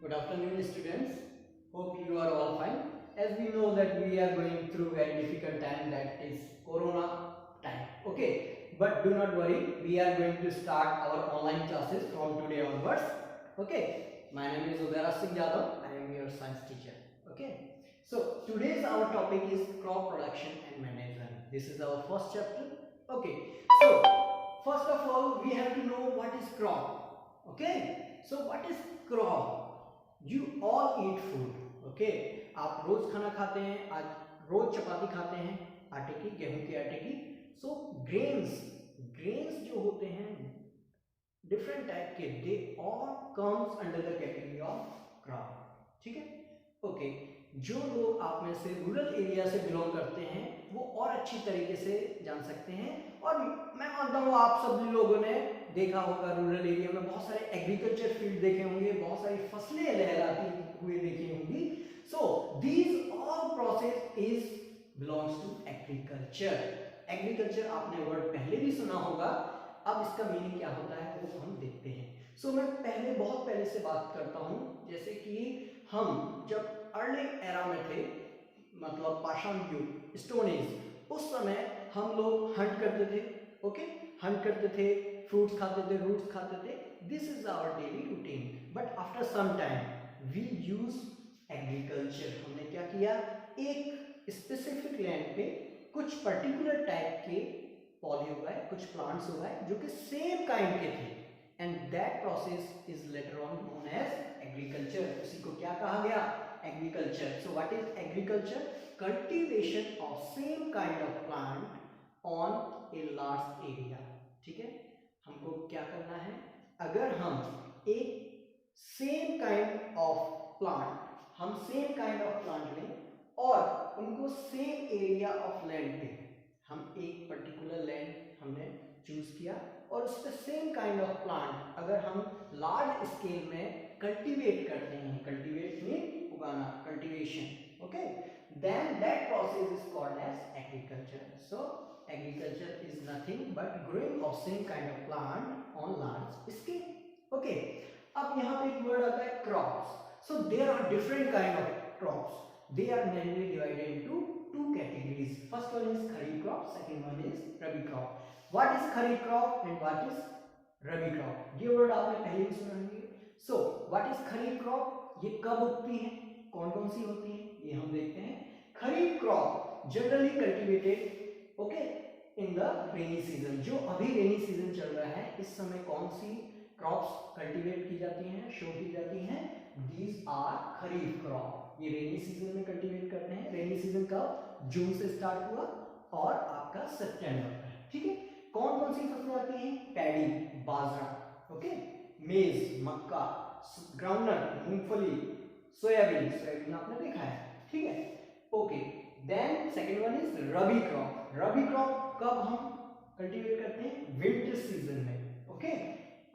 Good afternoon, students. Hope you are all fine. As we know that we are going through very difficult time, that is Corona time. Okay, but do not worry. We are going to start our online classes from today onwards. Okay, my name is Udaira Singh Yadav. I am your science teacher. Okay, so today's our topic is crop production and management. This is our first chapter. Okay, so first of all, we have to know what is crop. Okay, so what is crop? You all eat food. Okay, आप रोज खाना खाते हैं, आज रोज चपाती खाते हैं आटे की, गेहूं के आटे की. सो ग्रेन्स जो होते हैं डिफरेंट टाइप के, they all comes under the category of crop. ठीक है. ओके, जो लोग आप में से रूरल एरिया से बिलोंग करते हैं वो और अच्छी तरीके से जान सकते हैं. और मैं मानता हूँ आप सभी लोगों ने देखा होगा रूरल एरिया में बहुत सारे एग्रीकल्चर फील्ड देखे होंगे, बहुत सारी फसलें लहराती हुई देखी होंगी. So these all process is belongs to agriculture. Agriculture आपने वर्ड पहले भी सुना होगा. अब इसका मीनिंग क्या होता है वो हम देखते हैं. सो मैं बहुत पहले से बात करता हूँ. जैसे कि हम जब अर्ली एरा में थे, मतलब पाषाण युग, स्टोन एज, उस समय हम लोग हंट करते थे. ओके, हंट करते थे, फ्रूट्स खाते थे, रूट्स खाते थे. This is our daily routine. But after some time we use agriculture. हमने क्या किया, एक स्पेसिफिक लैंड पे कुछ पर्टिकुलर टाइप के पौधे उगाए, कुछ प्लांट्स उगाए जो कि सेम काइंड के थे. And that process is later on known as agriculture. उसी को क्या कहा गया, agriculture. So what is agriculture? Cultivation of same kind of plant on a large area. ठीक है. हमको क्या करना है, अगर हम एक सेम काइंड ऑफ प्लांट लें और उनको सेम एरिया ऑफ लैंड पे, हम एक पर्टिकुलर लैंड हमने चूज किया और उस पर सेम काइंड ऑफ प्लांट अगर हम लार्ज स्केल में कल्टीवेट करते हैं, कल्टीवेट मीन उगाना, cultivation. Okay, then that process is called as agriculture. So agriculture is nothing but growing of same kind of plant on large scale. Okay, अब यहाँ पे एक वर्ड आता है crops. So there are different kind of crops. They are mainly divided into two categories. First one is kharif crop, second one is rabi crop. What is kharif crop and what is rabi crop? ये word आपने पहले भी सुना होंगे. So what is kharif crop? ये कब उगती है, कौन कौन सी होती है, ये हम देखते हैं. Kharif crop generally cultivated okay in the rainy season. जो अभी रेनी सीजन चल रहा है, इस समय कौन सी क्रॉप्स कल्टीवेट की जाती हैं, शो की जाती हैं? These are kharif crop. ये रेनी सीजन में कल्टीवेट करते हैं. रेनी सीजन कब? जून से स्टार्ट हुआ और आपका सितंबर में. ठीक है. कौन कौन सी फसलें आती हैं? पैडी, बाजरा, ओके, मेज, मक्का, ग्राउंडनट, मूंगफली, सोयाबीन आपने देखा है. ठीक है. Okay, then second one is rabi crop. Rabi crop कब हम कल्टीवेट करते हैं? विंटर सीजन में. ओके,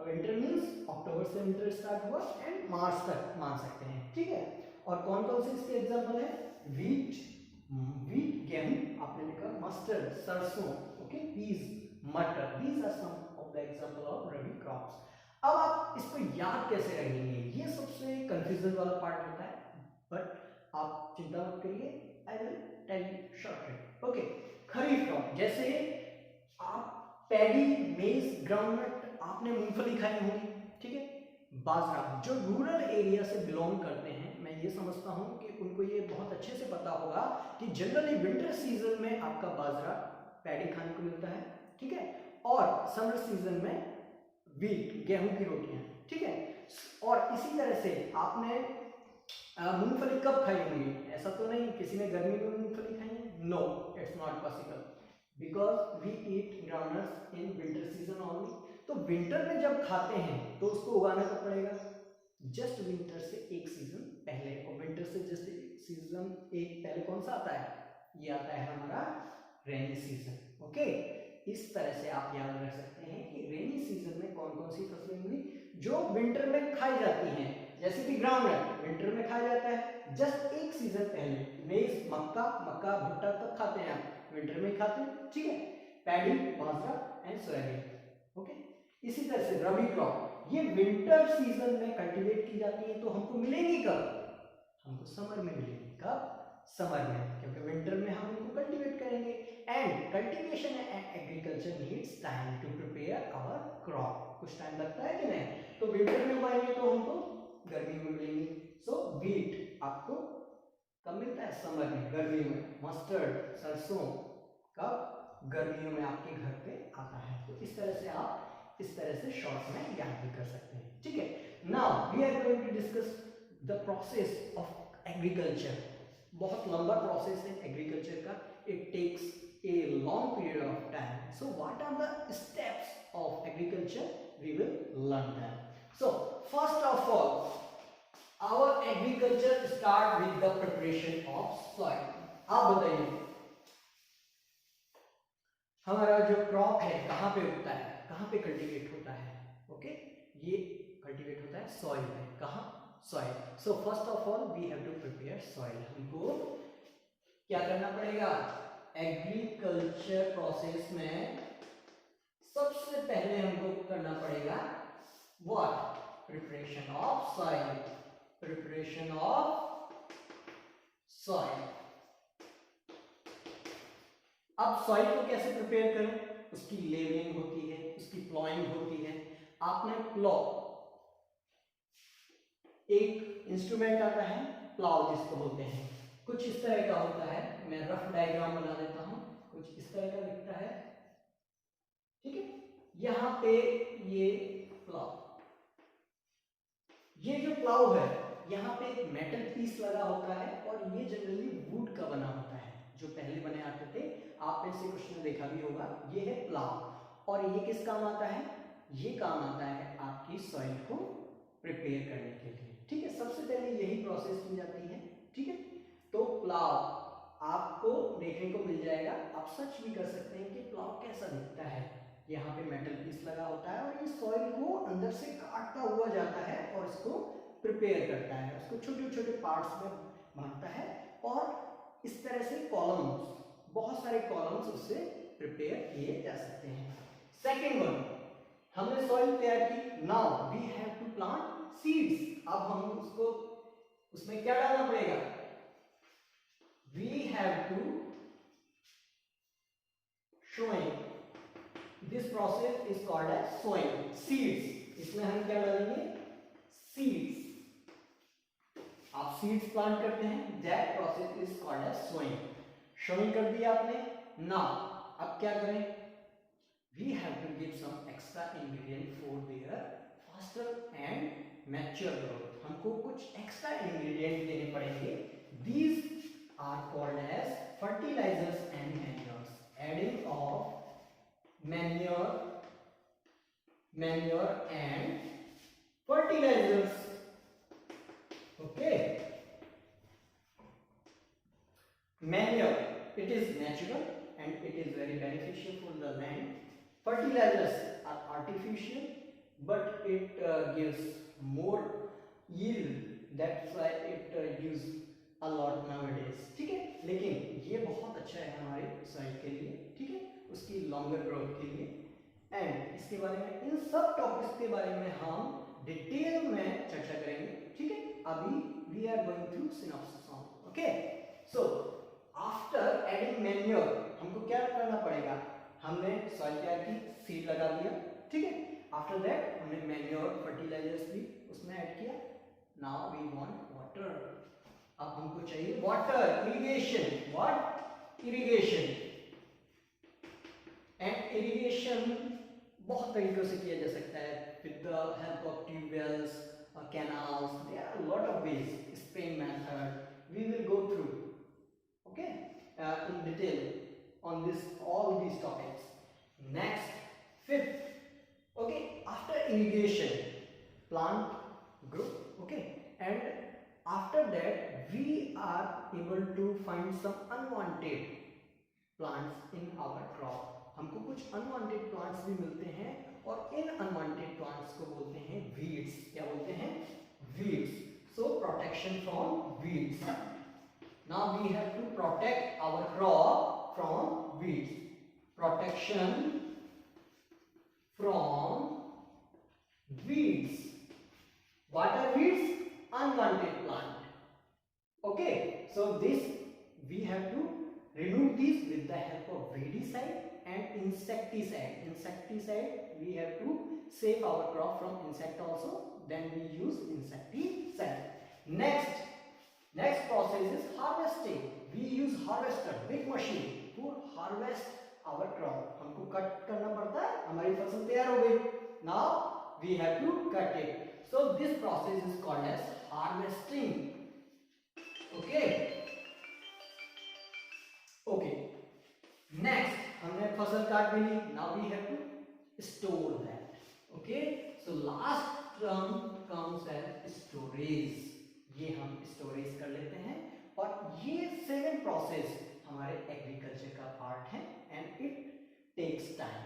विंटर मींस अक्टूबर से विंटर स्टार्ट हुआ एंड मार्च तक मान सकते हैं. ठीक है. और कौन कौन से इसके एग्जांपल है? वीट, गेहूं आपने लिखा, मस्टर्ड, सरसों, ओके, पीज, मटर. These are some of the example of rabi crops. अब आप इसको याद कैसे रखेंगे, ये सबसे कंफ्यूजन वाला पार्ट होता है. बट आप चिंता मत करिए, I will tell you shortly. Okay, kharif crop, जैसे आप पैडी, मेज, ग्राउंडनट, आपने मूंगफली खाई होगी. ठीक है. बाजरा, जो रूरल एरिया से बिलोंग करते हैं, मैं ये समझता हूँ कि उनको ये बहुत अच्छे से पता होगा कि जनरली विंटर सीजन में आपका बाजरा, पैडी खाने को मिलता है. ठीक है. और समर सीजन में वीट, गेहूं की रोटियां. ठीक है. और इसी तरह से आपने मूंगफली कब खाई होगी? ऐसा तो नहीं किसी ने गर्मी में मूंगफली खाई है. No, it's not possible because we eat groundnuts in winter season only. तो विंटर में जब खाते हैं तो उसको उगाना कब पड़ेगा? जस्ट विंटर से एक सीजन पहले. और विंटर से जस्ट सीजन एक पहले कौन सा आता है? ये आता है हमारा रेनी सीजन. ओके, इस तरह से आप याद रख सकते हैं कि रेनी सीजन में कौन कौन सी फसलें हुई जो विंटर में खाई जाती हैं. जैसे कि ग्राउंडनट विंटर में खाया जाता है जस्ट एक सीजन पहले. मेज, मक्का, भुट्टा तब खाते हैं आप, विंटर में खाते हैं. ठीक है. Paddy, bajra and soybean. Okay. इसी तरह से रबी क्रॉप, ये विंटर सीजन में कल्टीवेट की जाती है, तो हमको मिलेंगी कब? हमको समर में मिलेंगी। कब? समर में, क्योंकि विंटर में हम इनको कल्टीवेट करेंगे। And cultivation and agriculture needs time to prepare our crop. कुछ टाइम लगता है कि नहीं? तो विंटर में उगाएंगे तो हमको गर्मी में मिलेंगे। सो व्हीट आपको कब मिलता है? समर में, गर्मियों में। मस्टर्ड, सरसों कब? गर्मियों में आपके घर पे आता है। तो इस तरह से आप इस तरह से शॉर्ट में याद भी कर सकते हैं। ठीक है, now we are going to discuss the process of agriculture. बहुत लंबा प्रोसेस है एग्रीकल्चर का। It takes a long period of time. So what are the steps of agriculture? We will learn them. So first of all, our agriculture start with the preparation of soil. आप बताइए हमारा जो crop है कहाँ पे उगता है, कहाँ पे कल्टीवेट होता है? ओके, ये कल्टीवेट होता है सॉइल में। कहाँ? Soil. So first of all we have to prepare soil. हमको क्या करना पड़ेगा? एग्रीकल्चर प्रोसेस में सबसे पहले हमको करना पड़ेगा what? Preparation of soil. Preparation of soil. अब सॉइल को कैसे प्रिपेयर करें? उसकी लेवलिंग होती है, उसकी प्लॉइंग होती है। आपने प्लॉ, एक इंस्ट्रूमेंट आता है प्लाउ जिसको बोलते हैं, कुछ इस तरह का होता है। मैं रफ डायग्राम बना देता हूं, कुछ इस तरह का दिखता है। ठीक है, यहां पे ये प्लाउ, ये जो प्लाउ है यहाँ पे एक मेटल पीस लगा होता है और ये जनरली वुड का बना होता है, जो पहले बने आते थे। आपने से कुछ ने देखा भी होगा। ये है प्लाउ और ये किस काम आता है? ये काम आता है आपकी सॉइल को प्रिपेयर करने के लिए। ठीक है, सबसे पहले यही प्रोसेस की जाती है। ठीक है, तो प्लाउ आपको देखने को मिल जाएगा। आप सर्च भी कर सकते हैं कि प्लाउ कैसा दिखता है। यहाँ पे मेटल पीस लगा होता है और ये सॉइल को अंदर से काटता हुआ जाता है और इसको प्रिपेयर करता है, उसको छोटे छोटे पार्ट्स में बांटता है और इस तरह से कॉलम्स, बहुत सारे कॉलम्स उससे प्रिपेयर किए जा सकते हैं। सेकेंड वन, हमने सॉइल तैयार की। Now we have to plant seeds. अब हम उसको, उसमें क्या डालना पड़ेगा? We have to sowing, this process is called as sowing seeds. इसमें हम क्या डालेंगे? सीड्स। आप सीड्स प्लांट करते हैं, that process is called as sowing. Sowing कर दिया आपने। नाउ अब क्या करें? We have to give some extra ingredient for their faster and mature growth. हमको कुछ एक्स्ट्रा इंग्रेडिएंट देने पड़ेंगे। These are called as fertilizers and manures. Adding of manure and fertilizers. Okay, manure, it is natural and it is very beneficial for the land. Fertilizers are artificial but it gives more yield, that's why it used a lot nowadays. ठीक है, लेकिन ये बहुत अच्छा है हमारे soil के लिए। ठीक है, उसकी लॉन्गर ग्रोथ के लिए। एंड इसके बारे में, इन सब टॉपिक्स के बारे में हम डिटेल में चर्चा करेंगे। ठीक है, अभी we are going through synopsis on. Okay, so after adding manure हमको क्या करना पड़ेगा? हमने सॉइल तैयार की, सीड लगा दिया। ठीक है, आफ्टर दैट हमने मैन्योर, फर्टिलाइजर्स भी उसमें ऐड किया। Now we want water. अब हमको चाहिए water, irrigation. What? Irrigation. And irrigation बहुत तरीकों से किया जा सकता है, with the help of tubewells और canals. There are lot of ways, spring method. We will go through okay in detail on this, all these topics. Next, fifth, okay, after irrigation plant grow, okay, and after that we are able to find some unwanted plants in our crop. हमको कुछ unwanted plants भी मिलते हैं और इन unwanted plants को बोलते हैं weeds। क्या बोलते हैं? weeds. So protection from weeds. Now we have to protect our crop from weeds. Protection from weeds. What are weeds? Unwanted plant. Okay, so this we have to remove these with the help of weedicide and insecticide. Insecticide, we have to save our crop from insect also. Then we use insecticide. Next process is harvesting. We use harvester, big machine, to harvest our crop. हमको cut करना पड़ता है, हमारी फसल तैयार हो गई. Now we have to cut it. So this process is called as harvesting. Okay. Next, हमने फसल काट भी ली. Now we have to store that. Okay. So last term comes as storage. ये हम स्टोरेज कर लेते हैं और ये 7 प्रोसेस हमारे एग्रीकल्चर का पार्ट है and it takes time.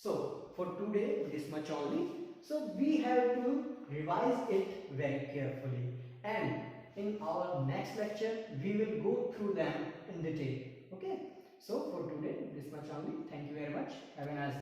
So for today this much only. So we have to revise it very carefully, and in our next lecture we will go through them in detail. Okay, so for today this much only. Thank you very much. Have a nice day.